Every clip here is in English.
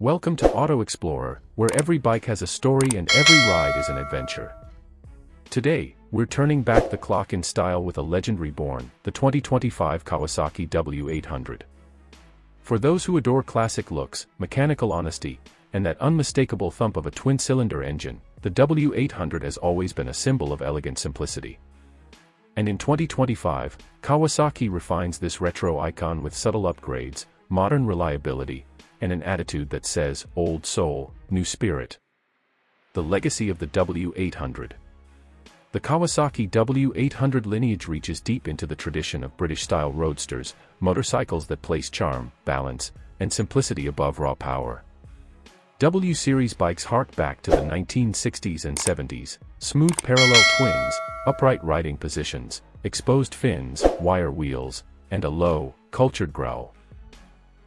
Welcome to Auto Explorer, where every bike has a story and every ride is an adventure. Today, we're turning back the clock in style with a legend reborn, the 2025 Kawasaki W800. For those who adore classic looks, mechanical honesty, and that unmistakable thump of a twin-cylinder engine, the W800 has always been a symbol of elegant simplicity. And in 2025, Kawasaki refines this retro icon with subtle upgrades, modern reliability, and an attitude that says, old soul, new spirit. The legacy of the W800. The Kawasaki W800 lineage reaches deep into the tradition of British-style roadsters, motorcycles that place charm, balance, and simplicity above raw power. W-Series bikes hark back to the 1960s and 70s, smooth parallel twins, upright riding positions, exposed fins, wire wheels, and a low, cultured growl.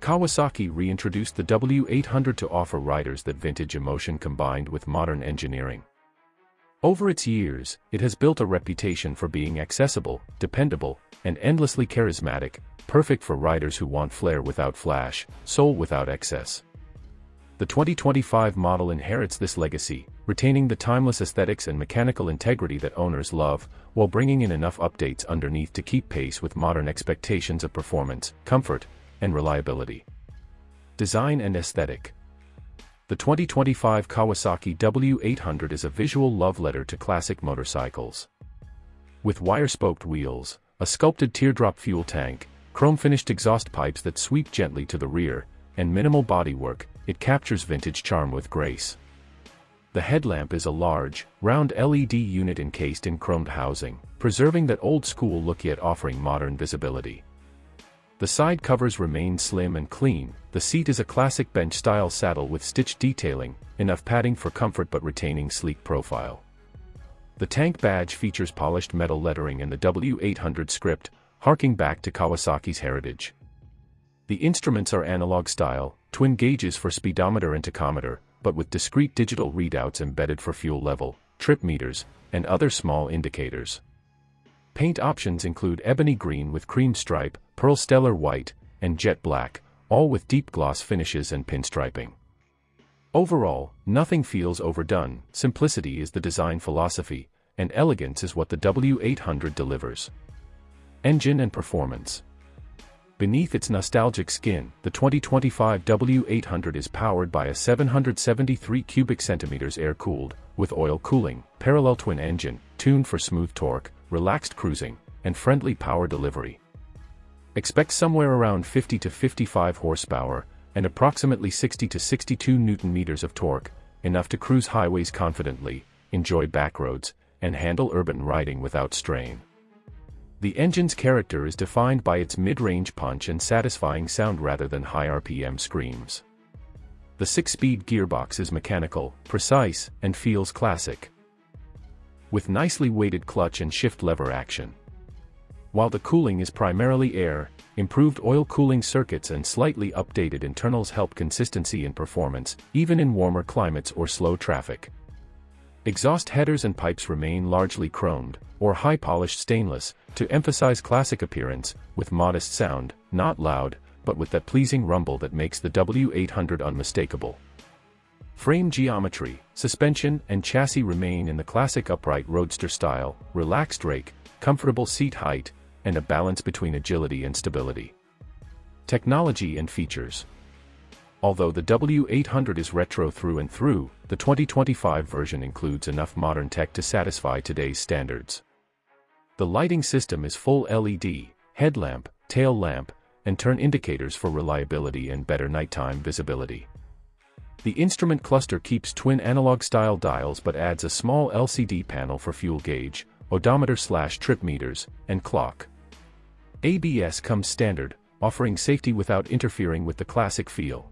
Kawasaki reintroduced the W800 to offer riders that vintage emotion combined with modern engineering. Over its years, it has built a reputation for being accessible, dependable, and endlessly charismatic, perfect for riders who want flair without flash, soul without excess. The 2025 model inherits this legacy, retaining the timeless aesthetics and mechanical integrity that owners love, while bringing in enough updates underneath to keep pace with modern expectations of performance, comfort, and reliability. Design and aesthetic. The 2025 Kawasaki W800 is a visual love letter to classic motorcycles. With wire-spoked wheels, a sculpted teardrop fuel tank, chrome-finished exhaust pipes that sweep gently to the rear, and minimal bodywork, it captures vintage charm with grace. The headlamp is a large, round LED unit encased in chromed housing, preserving that old-school look yet offering modern visibility. The side covers remain slim and clean. The seat is a classic bench-style saddle with stitched detailing, enough padding for comfort but retaining sleek profile. The tank badge features polished metal lettering and the W800 script, harking back to Kawasaki's heritage. The instruments are analog style, twin gauges for speedometer and tachometer, but with discrete digital readouts embedded for fuel level, trip meters, and other small indicators. Paint options include ebony green with cream stripe, pearl stellar white, and jet black, all with deep gloss finishes and pinstriping. Overall, nothing feels overdone. Simplicity is the design philosophy, and elegance is what the W800 delivers. Engine and performance. Beneath its nostalgic skin, the 2025 W800 is powered by a 773 cubic centimeters air-cooled, with oil cooling, parallel twin engine, tuned for smooth torque, relaxed cruising, and friendly power delivery. Expect somewhere around 50 to 55 horsepower, and approximately 60 to 62 Nm of torque, enough to cruise highways confidently, enjoy backroads, and handle urban riding without strain. The engine's character is defined by its mid-range punch and satisfying sound rather than high RPM screams. The 6-speed gearbox is mechanical, precise, and feels classic, with nicely weighted clutch and shift lever action. While the cooling is primarily air, improved oil cooling circuits and slightly updated internals help consistency in performance, even in warmer climates or slow traffic. Exhaust headers and pipes remain largely chromed, or high-polished stainless, to emphasize classic appearance, with modest sound, not loud, but with that pleasing rumble that makes the W800 unmistakable. Frame geometry, suspension, and chassis remain in the classic upright roadster style, relaxed rake, comfortable seat height, and a balance between agility and stability. Technology and features. Although the W800 is retro through and through, the 2025 version includes enough modern tech to satisfy today's standards. The lighting system is full LED, headlamp, tail lamp, and turn indicators for reliability and better nighttime visibility. The instrument cluster keeps twin analog-style dials but adds a small LCD panel for fuel gauge, odometer/trip meters, and clock. ABS comes standard, offering safety without interfering with the classic feel.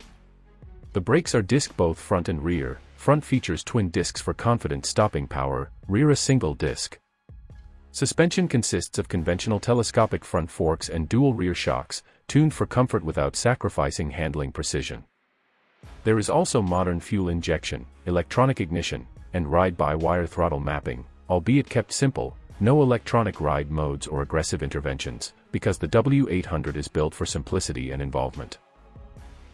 The brakes are disc both front and rear. Front features twin discs for confident stopping power, rear a single disc. Suspension consists of conventional telescopic front forks and dual rear shocks, tuned for comfort without sacrificing handling precision. There is also modern fuel injection, electronic ignition, and ride-by-wire throttle mapping, albeit kept simple, no electronic ride modes or aggressive interventions, because the W800 is built for simplicity and involvement.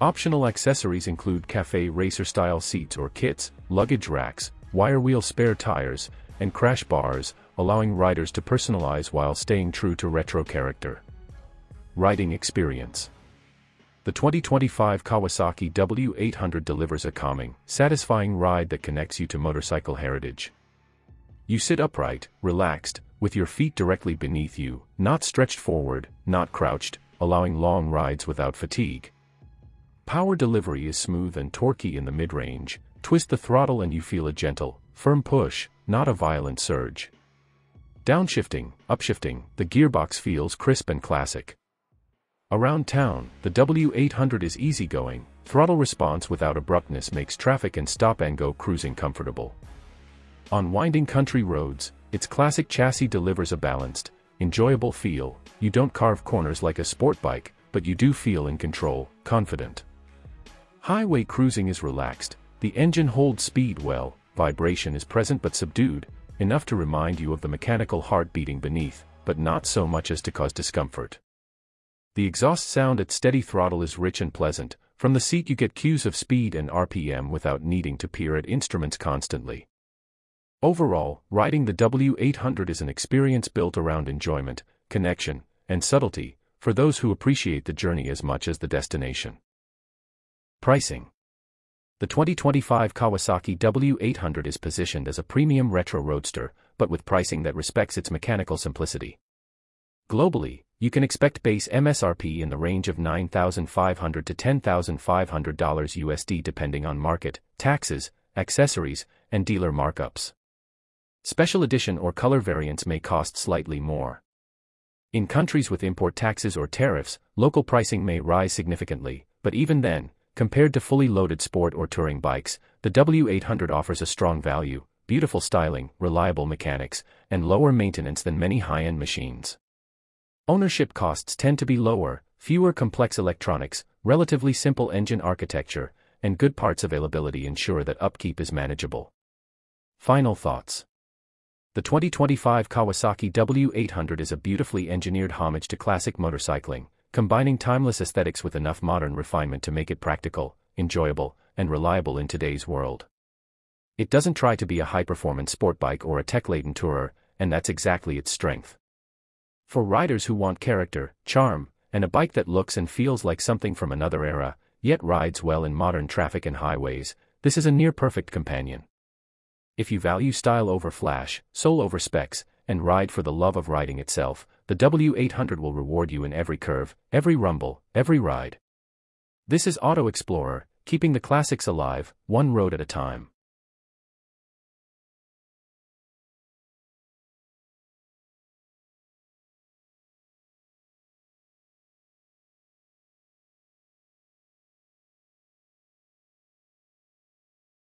Optional accessories include cafe racer-style seats or kits, luggage racks, wire wheel spare tires, and crash bars, allowing riders to personalize while staying true to retro character. Riding experience. The 2025 Kawasaki W800 delivers a calming, satisfying ride that connects you to motorcycle heritage. You sit upright, relaxed, with your feet directly beneath you, not stretched forward, not crouched, allowing long rides without fatigue. Power delivery is smooth and torquey in the mid-range. Twist the throttle and you feel a gentle, firm push, not a violent surge. Downshifting, upshifting, the gearbox feels crisp and classic. Around town, the W800 is easygoing. Throttle response without abruptness makes traffic and stop-and-go cruising comfortable. On winding country roads, its classic chassis delivers a balanced, enjoyable feel. You don't carve corners like a sport bike, but you do feel in control, confident. Highway cruising is relaxed. The engine holds speed well, vibration is present but subdued, enough to remind you of the mechanical heart beating beneath, but not so much as to cause discomfort. The exhaust sound at steady throttle is rich and pleasant. From the seat you get cues of speed and RPM without needing to peer at instruments constantly. Overall, riding the W800 is an experience built around enjoyment, connection, and subtlety, for those who appreciate the journey as much as the destination. Pricing. The 2025 Kawasaki W800 is positioned as a premium retro roadster, but with pricing that respects its mechanical simplicity. Globally, you can expect base MSRP in the range of $9,500 to $10,500 USD depending on market, taxes, accessories, and dealer markups. Special edition or color variants may cost slightly more. In countries with import taxes or tariffs, local pricing may rise significantly, but even then, compared to fully loaded sport or touring bikes, the W800 offers a strong value, beautiful styling, reliable mechanics, and lower maintenance than many high-end machines. Ownership costs tend to be lower, fewer complex electronics, relatively simple engine architecture, and good parts availability ensure that upkeep is manageable. Final thoughts. The 2025 Kawasaki W800 is a beautifully engineered homage to classic motorcycling, combining timeless aesthetics with enough modern refinement to make it practical, enjoyable, and reliable in today's world. It doesn't try to be a high-performance sport bike or a tech-laden tourer, and that's exactly its strength. For riders who want character, charm, and a bike that looks and feels like something from another era, yet rides well in modern traffic and highways, this is a near-perfect companion. If you value style over flash, soul over specs, and ride for the love of riding itself, the W800 will reward you in every curve, every rumble, every ride. This is Auto Explorer, keeping the classics alive, one road at a time.